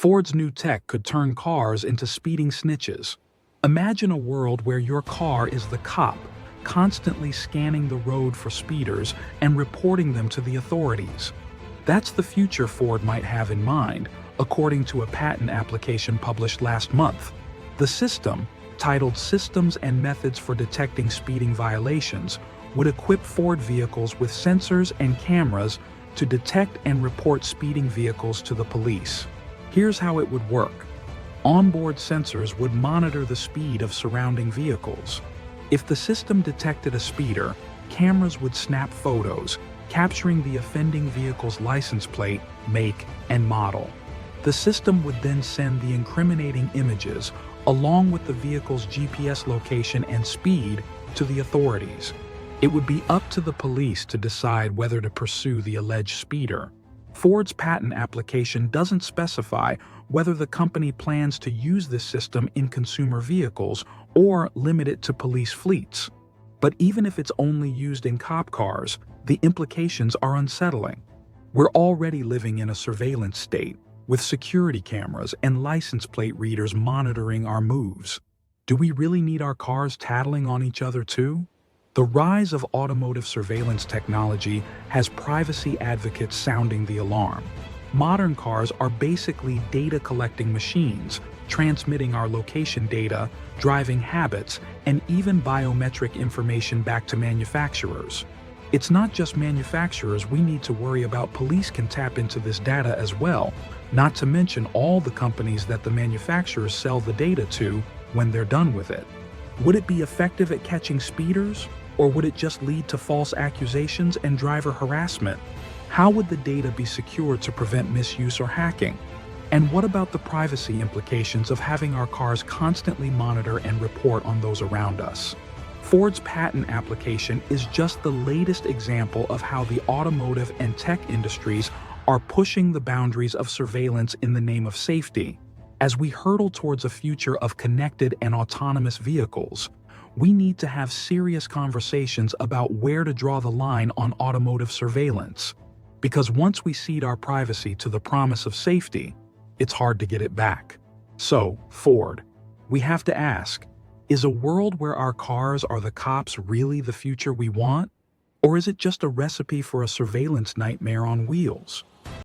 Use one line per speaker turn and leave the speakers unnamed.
Ford's new tech could turn cars into speeding snitches. Imagine a world where your car is the cop, constantly scanning the road for speeders and reporting them to the authorities. That's the future Ford might have in mind, according to a patent application published last month. The system, titled Systems and Methods for Detecting Speeding Violations, would equip Ford vehicles with sensors and cameras to detect and report speeding vehicles to the police. Here's how it would work. Onboard sensors would monitor the speed of surrounding vehicles. If the system detected a speeder, cameras would snap photos, capturing the offending vehicle's license plate, make, and model. The system would then send the incriminating images, along with the vehicle's GPS location and speed, to the authorities. It would be up to the police to decide whether to pursue the alleged speeder. Ford's patent application doesn't specify whether the company plans to use this system in consumer vehicles or limit it to police fleets. But even if it's only used in cop cars, the implications are unsettling. We're already living in a surveillance state, with security cameras and license plate readers monitoring our moves. Do we really need our cars tattling on each other too? The rise of automotive surveillance technology has privacy advocates sounding the alarm. Modern cars are basically data-collecting machines, transmitting our location data, driving habits, and even biometric information back to manufacturers. It's not just manufacturers we need to worry about. Police can tap into this data as well, not to mention all the companies that the manufacturers sell the data to when they're done with it. Would it be effective at catching speeders? Or would it just lead to false accusations and driver harassment? How would the data be secured to prevent misuse or hacking? And what about the privacy implications of having our cars constantly monitor and report on those around us? Ford's patent application is just the latest example of how the automotive and tech industries are pushing the boundaries of surveillance in the name of safety. As we hurtle towards a future of connected and autonomous vehicles, we need to have serious conversations about where to draw the line on automotive surveillance. Because once we cede our privacy to the promise of safety, it's hard to get it back. So, Ford, we have to ask, is a world where our cars are the cops really the future we want? Or is it just a recipe for a surveillance nightmare on wheels?